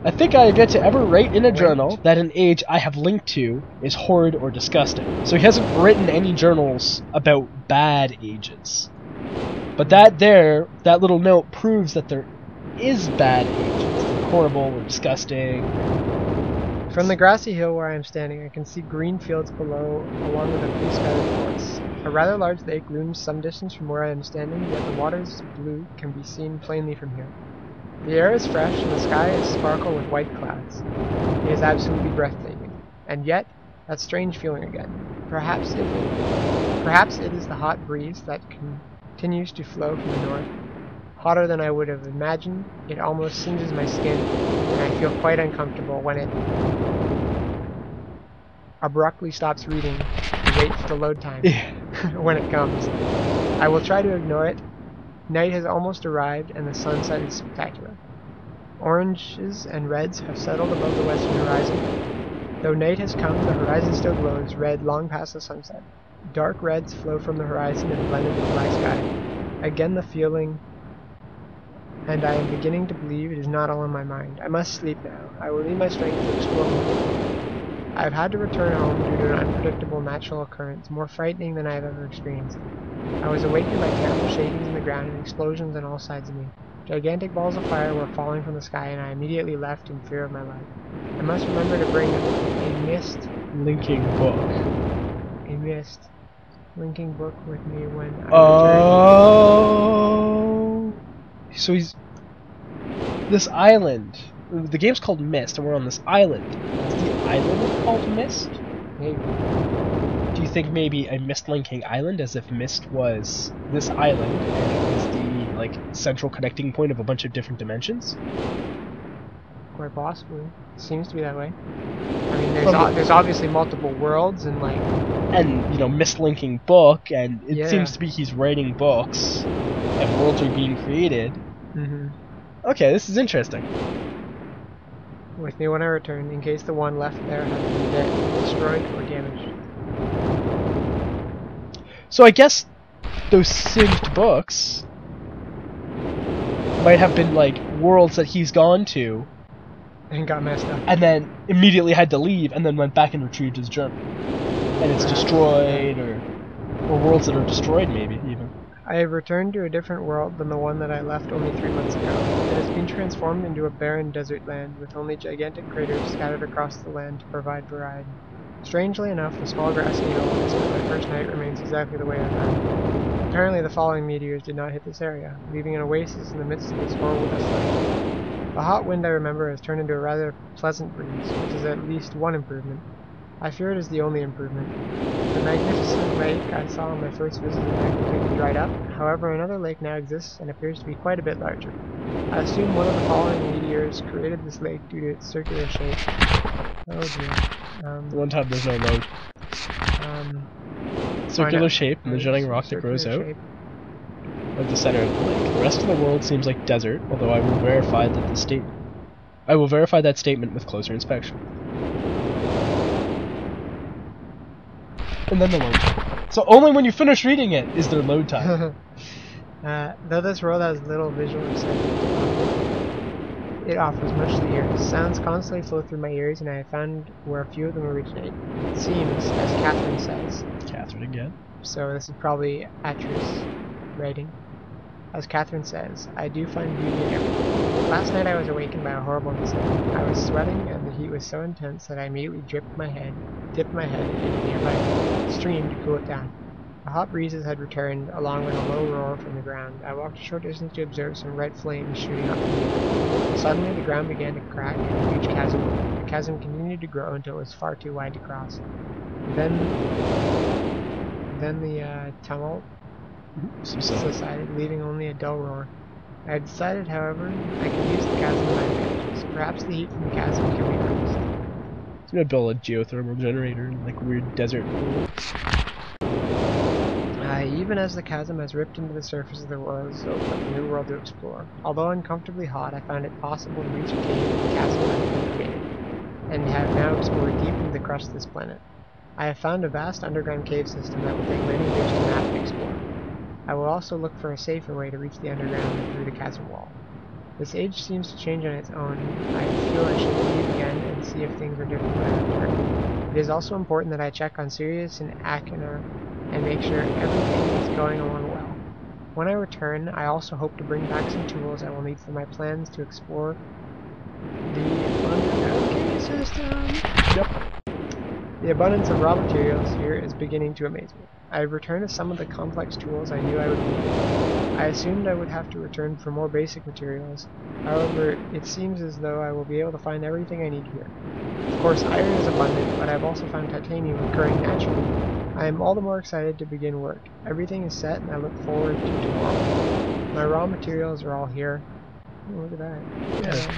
I think I have yet to ever write in a journal that an age I have linked to is horrid or disgusting. So he hasn't written any journals about bad ages. But that little note proves that there is bad ages. They're horrible or disgusting. From the grassy hill where I am standing, I can see green fields below, along with a few scattered forests. A rather large lake looms some distance from where I am standing, yet the water's blue can be seen plainly from here. The air is fresh and the sky is sparkle with white clouds. It is absolutely breathtaking. And yet, that strange feeling again. Perhaps it is the hot breeze that continues to flow from the north. Hotter than I would have imagined, it almost singes my skin, and I feel quite uncomfortable when it abruptly stops reading and waits for the load time when it comes. I will try to ignore it. Night has almost arrived, and the sunset is spectacular. Oranges and reds have settled above the western horizon. Though night has come, the horizon still glows red long past the sunset. Dark reds flow from the horizon and blend into the black sky. Again the feeling, and I am beginning to believe it is not all in my mind. I must sleep now. I will need my strength to explore more tomorrow. I have had to return home due to an unpredictable natural occurrence, more frightening than I have ever experienced. I was awakened by terrible shakings in the ground and explosions on all sides of me. Gigantic balls of fire were falling from the sky, and I immediately left in fear of my life. I must remember to bring a Myst linking book. A Myst linking book with me when I return. Oh, so he's this island. The game's called Myst, and we're on this island. Is the island called Myst? Maybe. Do you think maybe a Myst-linking island, as if Myst was this island, and it was the, like, central connecting point of a bunch of different dimensions? Quite possibly. Seems to be that way. I mean, there's obviously multiple worlds, and, like... And, you know, Myst-linking book, and it seems to be he's writing books, and worlds are being created. Mm-hmm. Okay, this is interesting. With me when I return, in case the one left there has been destroyed or damaged. So I guess those synced books might have been like worlds that he's gone to and got messed up, and then immediately had to leave, and then went back and retrieved his journal, and it's destroyed, or worlds that are destroyed, maybe even. I have returned to a different world than the one that I left only 3 months ago. It has been transformed into a barren desert land with only gigantic craters scattered across the land to provide variety. Strangely enough, the small grassy hill where I spent my first night remains exactly the way I found it. Apparently the falling meteors did not hit this area, leaving an oasis in the midst of this horrible desolation. The hot wind I remember has turned into a rather pleasant breeze, which is at least one improvement. I fear it is the only improvement. The magnificent lake I saw on my first visit is now completely dried up. However, another lake now exists and appears to be quite a bit larger. I assume one of the falling meteors created this lake due to its circular shape. Oh dear. One time there's no load. Um, Circular shape and the jutting rock that circular grows out shape. of the center of the lake. The rest of the world seems like desert, although I will verify that statement with closer inspection. And then the load time. So only when you finish reading it is there load time. Though this world has little visual excitement to offer, it offers much to hear. Sounds constantly flow through my ears, and I have found where a few of them originate. It seems, as Catherine says, Catherine again. so this is probably actress writing. As Catherine says, I do find beauty in everything. Last night I was awakened by a horrible incident. I was sweating, and the heat was so intense that I immediately dipped my head in a nearby stream to cool it down. The hot breezes had returned, along with a low roar from the ground. I walked a short distance to observe some red flames shooting up from the earth. Suddenly the ground began to crack and a huge chasm opened. The chasm continued to grow until it was far too wide to cross. Then the tumult subsided, leaving only a dull roar. I had decided, however, I could use the chasm to my advantages. Perhaps the heat from the chasm can be harnessed. So I'm gonna build a geothermal generator in like weird desert pool. Even as the chasm has ripped into the surface of the world, it has opened up a new world to explore. Although uncomfortably hot, I found it possible to reach a cave in the chasm that has been created, and have now explored deep into the crust of this planet. I have found a vast underground cave system that will take many years to map and explore. I will also look for a safer way to reach the underground than through the chasm wall. This age seems to change on its own. I feel I should leave again and see if things are different when I return. It is also important that I check on Sirius and Achenar and make sure everything is going along well. When I return, I also hope to bring back some tools I will need for my plans to explore the underground cave system. Yep. The abundance of raw materials here is beginning to amaze me. I have returned to some of the complex tools I knew I would be needing. I assumed I would have to return for more basic materials. However, it seems as though I will be able to find everything I need here. Of course, iron is abundant, but I have also found titanium occurring naturally. I am all the more excited to begin work. Everything is set, and I look forward to tomorrow. My raw materials are all here. Oh, look at that. Yeah.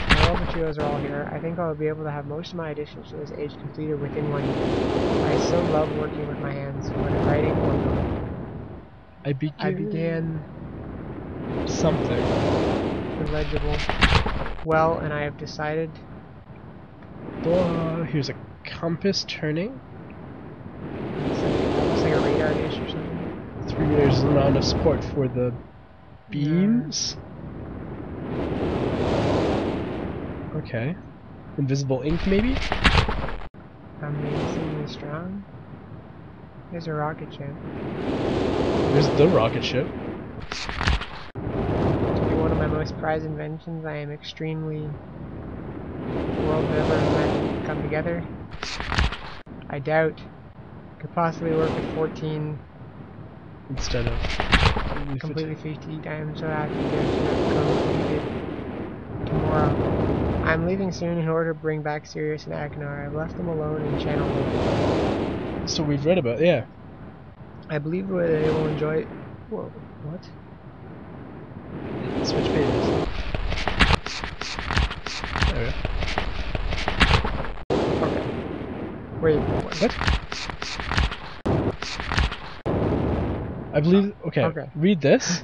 My raw materials are all here. I think I will be able to have most of my additions to this age completed within 1 year. I so love working with my hands, whether writing or building. I I began began something. illegible. Well, and I have decided. Here's a compass turning. That looks like a radar dish or something. 3 meters is not enough support for the Uh, beams. Okay. Invisible ink, maybe? Amazingly strong. There's a rocket ship. There's the rocket ship. To be one of my most prized inventions, I am extremely world never imagined it to come together. I doubt could possibly work with 14 Instead of completely fatigued. I am so happy there to have completed tomorrow. I am leaving soon in order to bring back Sirius and Agnar. I have left them alone in Channel Link. So we've read about, yeah. I believe they will enjoy. Whoa, what? Switch pages. There Okay. Wait, what? I believe, okay, Okay. read this.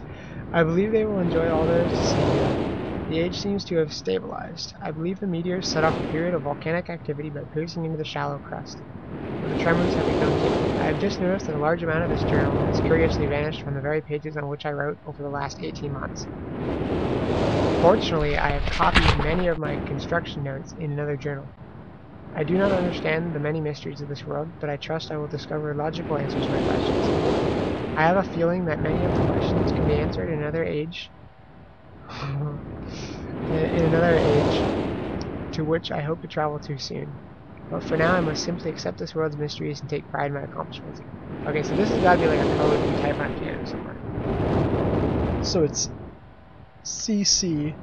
I believe they will enjoy all there is to see here. The age seems to have stabilized. I believe the meteors set off a period of volcanic activity by piercing into the shallow crust, where the tremors have become timid. I have just noticed that a large amount of this journal has curiously vanished from the very pages on which I wrote over the last 18 months. Fortunately, I have copied many of my construction notes in another journal. I do not understand the many mysteries of this world, but I trust I will discover logical answers to my questions. I have a feeling that many of the questions can be answered in another age, in another age to which I hope to travel to soon. But for now, I must simply accept this world's mysteries and take pride in my accomplishments. Okay, so this has got to be like a code we type on a piano somewhere. So it's C C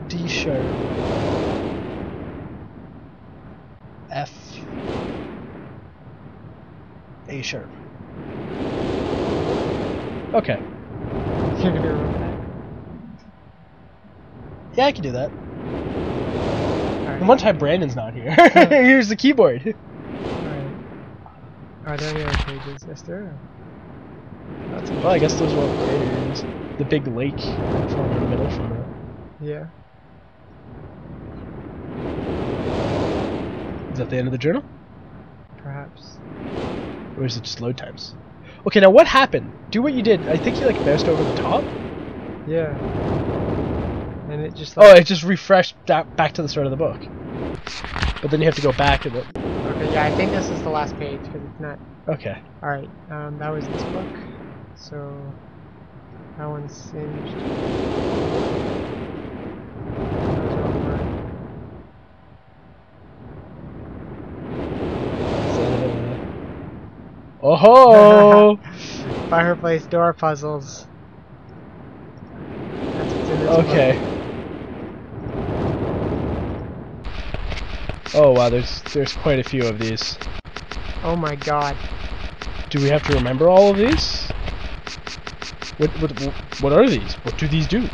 D sharp F A sharp. Okay. You're gonna remember that? Yeah, I can do that. Alright. And one time Brandon's not here. Here's the keyboard. Alright. Are there any other pages? Yes, there are. That's Well, I guess those were all craters. The big lake that formed in the middle from the... Yeah. Is that the end of the journal? Perhaps. Or is it just load times? Okay, now what happened? Do what you did. I think you like moused over the top. Yeah. And it just Oh, like... it just refreshed back to the start of the book. But then you have to go back and... Okay, yeah, I think this is the last page, because it's not... Okay. Alright, that was this book. So... That one's singed. Those are all mine. Oh-ho! Fireplace door puzzles. That's what's in this Okay. book. Oh wow, there's quite a few of these. Oh my god. Do we have to remember all of these? What are these? What do these do?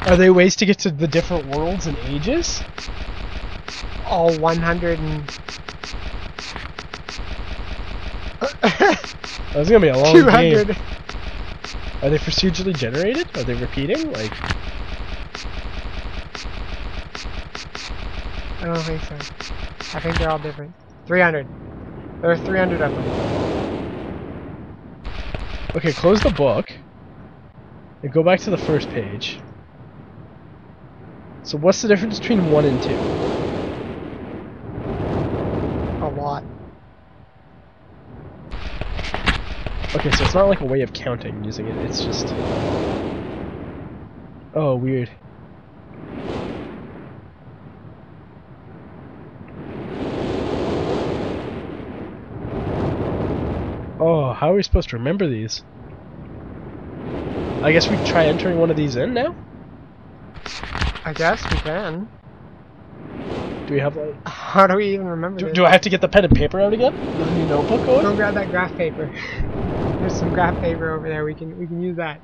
Are they ways to get to the different worlds and ages? All 100 and... That's gonna be a long 200. game. Are they procedurally generated? Are they repeating? Like, I don't think so. I think they're all different. 300. There are 300 of them. okay, close the book and go back to the first page. So what's the difference between 1 and 2? A lot. Okay, so it's not like a way of counting using it, it's just... Oh, weird. Oh, how are we supposed to remember these? I guess we try entering one of these in now? I guess we can. Do we have like... How do we even remember this? Do I have to get the pen and paper out again? Get a new notebook going? Go grab that graph paper. There's some graph paper over there. We can use that.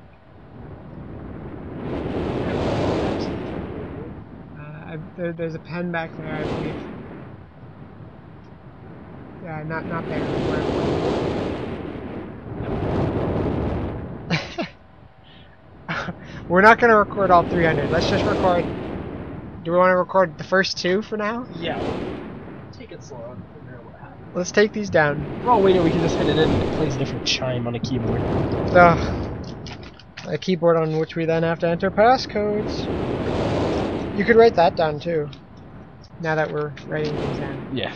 There's a pen back there, I believe. Yeah, not there. We're not gonna record all 300. Let's just record. Do we want to record the first 2 for now? Yeah, take it slow and figure out what happened. Let's take these down. Oh wait, we can just hit it in and it plays a different chime on a keyboard. So, a keyboard on which we then have to enter passcodes. You could write that down too. Now that we're writing things down. Yeah.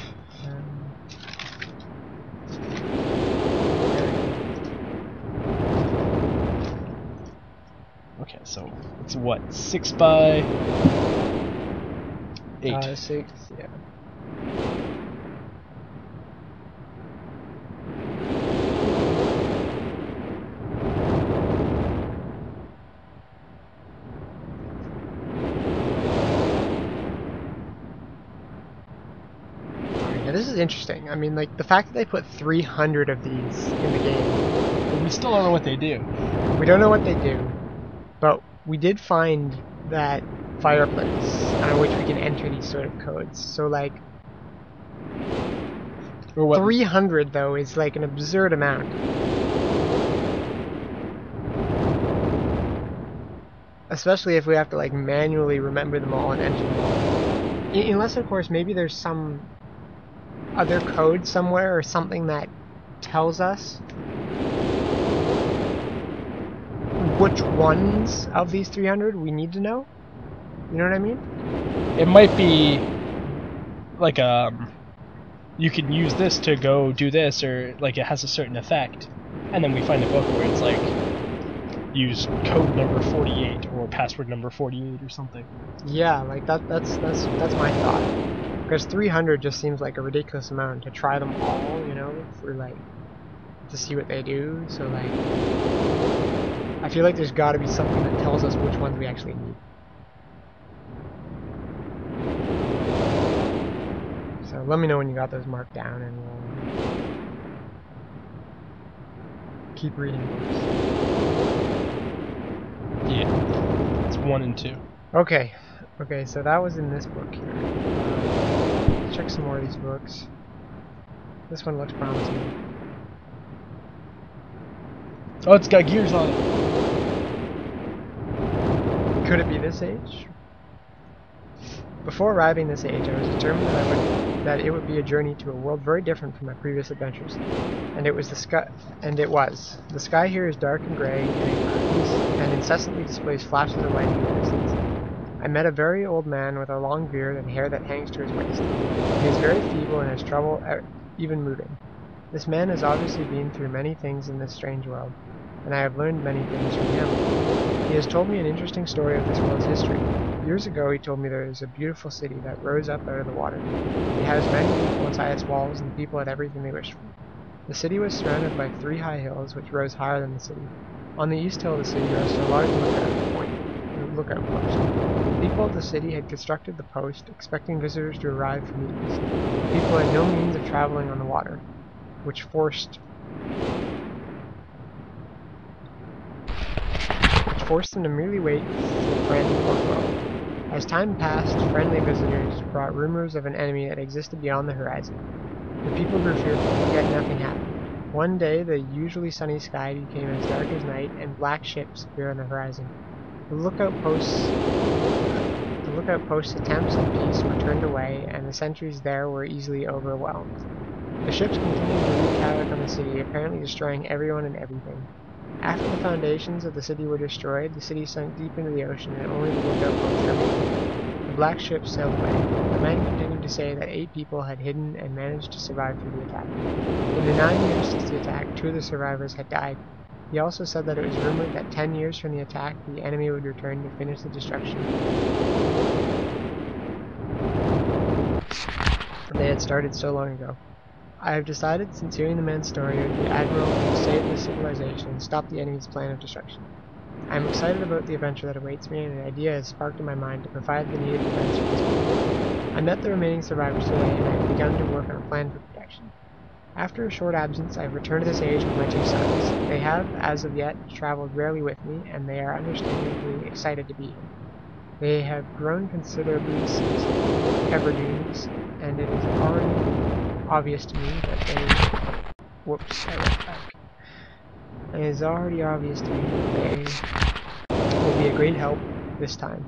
Okay, so it's what, 6 by 8? 6, yeah. Yeah, this is interesting. I mean, like, the fact that they put 300 of these in the game. But we still don't know what they do. We don't know what they do, but we did find that fireplace on which we can enter these sort of codes. So, like, Or what? 300, though, is, like, an absurd amount. Especially if we have to, like, manually remember them all and enter them all. Unless, of course, maybe there's some other code somewhere or something that tells us which ones of these 300 we need to know. You know what I mean? It might be like you can use this to go do this, or like it has a certain effect, and then we find a book where it's like use code number 48 or password number 48 or something. Yeah, like that's my thought. Because 300 just seems like a ridiculous amount to try them all, you know, for like to see what they do. So like, I feel like there's got to be something that tells us which ones we actually need. So let me know when you got those marked down, and we'll keep reading books. Yeah, it's 1 and 2. Okay, okay, so that was in this book here. Let's check some more of these books. This one looks promising. Oh, it's got gears on it. Could it be this age? Before arriving this age, I was determined that it would be a journey to a world very different from my previous adventures. And it was the sky, and it was. The sky here is dark and gray, and incessantly displays flashes of lightning in the distance. I met a very old man with a long beard and hair that hangs to his waist. He is very feeble and has trouble even moving. This man has obviously been through many things in this strange world, and I have learned many things from him. He has told me an interesting story of this world's history. Years ago he told me there is a beautiful city that rose up out of the water. It has many people inside its walls, and the people had everything they wished for. The city was surrounded by 3 high hills which rose higher than the city. On the east hill of the city rested a large lookout post. The people of the city had constructed the post, expecting visitors to arrive from the east. The people had no means of traveling on the water, which forced them to merely wait for friend or foe. As time passed, friendly visitors brought rumors of an enemy that existed beyond the horizon. The people grew fearful, yet nothing happened. One day the usually sunny sky became as dark as night, and black ships appeared on the horizon. The lookout post's attempts at peace were turned away, and the sentries there were easily overwhelmed. The ships continued to wreak havoc on the city, apparently destroying everyone and everything. After the foundations of the city were destroyed, the city sunk deep into the ocean, and only the lookout post remained. The black ship sailed away. The man continued to say that 8 people had hidden and managed to survive through the attack. In the 9 years since the attack, 2 of the survivors had died. He also said that it was rumored that 10 years from the attack, the enemy would return to finish the destruction they had started so long ago. I have decided, since hearing the man's story, it would be admirable to save this civilization and stop the enemy's plan of destruction. I am excited about the adventure that awaits me, and an idea has sparked in my mind to provide the needed defense for these people. I met the remaining survivors today, and I have begun to work on a plan for protection. After a short absence, I have returned to this age with my 2 sons. They have, as of yet, traveled rarely with me, and they are understandably excited to be here. They have grown considerably since Everdunes, and it is already obvious to me that whoops, I went back. It is already obvious to me that they will be a great help this time,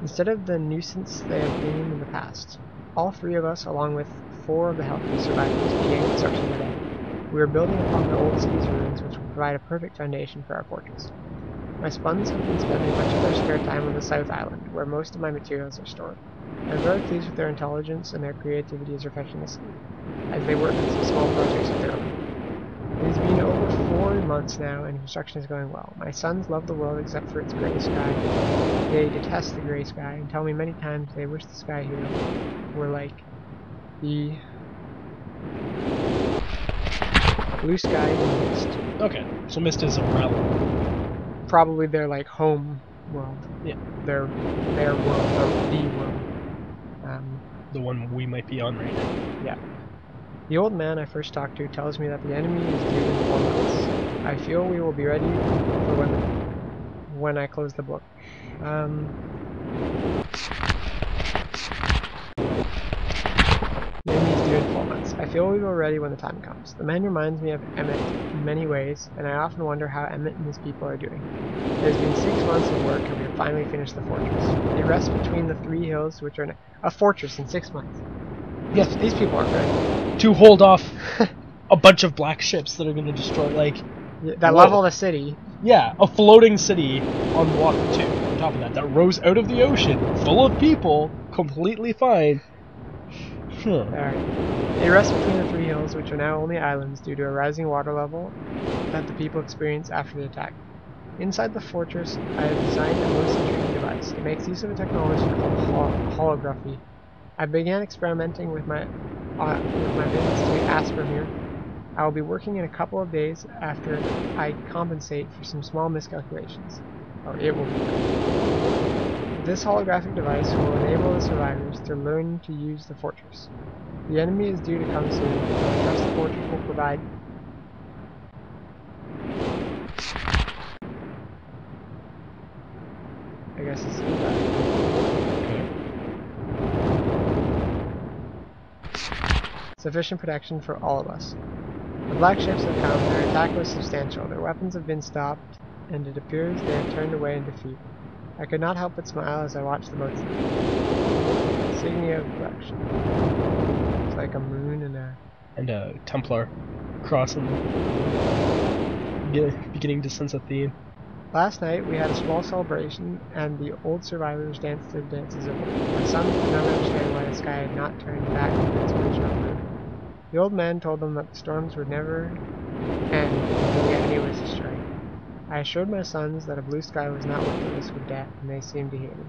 instead of the nuisance they have been in the past. All 3 of us, along with 4 of the healthiest survivors, began construction today. We are building upon the old city's ruins, which will provide a perfect foundation for our fortress. My sons have been spending much of their spare time on the South Island, where most of my materials are stored. I am very pleased with their intelligence, and their creativity is refreshing to see, as they work on some small projects of their own. It has been over 4 months now, and construction is going well. My sons love the world except for its gray sky. They detest the gray sky, and tell me many times they wish the sky here were like the blue sky in Myst. Okay, so Myst is a realm. Probably their like home world. Yeah, Their world, the world. Um, the one we might be on right now. yeah. The old man I first talked to tells me that the enemy is due in 4 months. I feel we will be ready for when I close the book. Um, the enemy is due in 4 months. I feel we will be ready when the time comes. The man reminds me of Emmett in many ways, and I often wonder how Emmett and his people are doing. It has been 6 months of work, and we have finally finished the fortress. They rest between the 3 hills, which are a fortress in 6 months. Yeah, These people are good. to hold off a bunch of black ships that are going to destroy, like, That level whoa. the city. Yeah, a floating city on water, too, on top of that, that rose out of the ocean, full of people, completely fine. Huh. Alright. They rest between the 3 hills, which are now only islands due to a rising water level that the people experienced after the attack. Inside the fortress, I have designed a most intriguing device. It makes use of a technology called holography. I began experimenting with my visits to Aspermere. I will be working in a couple of days after I compensate for some small miscalculations. Or it will be. This holographic device will enable the survivors to learn to use the fortress. The enemy is due to come soon, and I trust the fortress will provide. I guess this is the Okay. sufficient protection for all of us. The black ships have come, their attack was substantial, their weapons have been stopped, and it appears they have turned away in defeat. I could not help but smile as I watched the boats leave. Insignia of black ship. It's like a moon And a Templar cross on the beginning to sense a theme. Last night we had a small celebration, and the old survivors danced their dances of old. My sons could not understand why the sky had not turned back to its original blue. The old man told them that the storms would never end until the enemy was destroyed. I assured my sons that a blue sky was not worth the risk of death, and they seemed to hear me.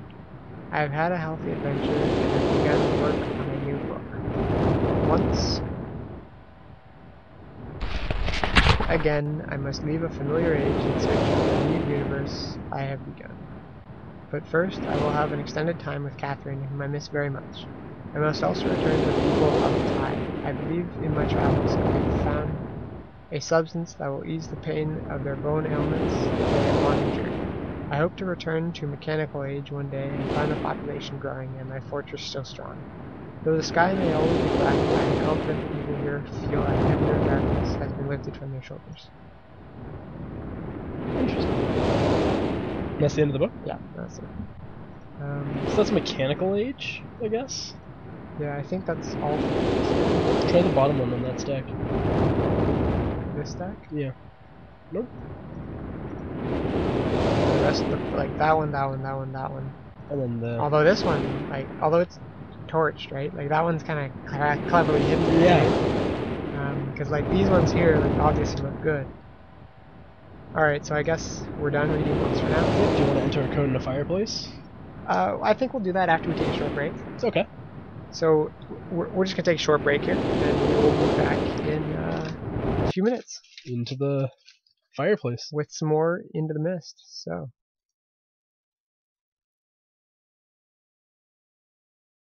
I have had a healthy adventure and have begun work on a new book. Once again, I must leave a familiar age in search of a new universe I have begun. But first, I will have an extended time with Catherine, whom I miss very much. I must also return to the people of the tide. I believe in my travels I have found a substance that will ease the pain of their bone ailments that they have long endured. I hope to return to mechanical age one day and find the population growing and my fortress still strong. Though the sky may always be black, I am confident the people here feel a heavier darkness has been lifted from their shoulders. Interesting. That's the end of the book? Yeah, that's it. So that's mechanical age, I guess? Yeah, I think that's all for this here. Try the bottom one on that stack. This stack. Yeah. Nope. The rest look like that one, that one, that one, that one. And then the... Although this one, like, although it's torched, right? Like that one's kind of cleverly hidden. Yeah. Because like these ones here, like obviously look good. All right, so I guess we're done reading books for now. Yep. Do you want to enter a code in a fireplace? I think we'll do that after we take a short break. It's okay. So we're just gonna take a short break here, and we will be back in a few minutes Into the fireplace. with some more Into the Mist. So.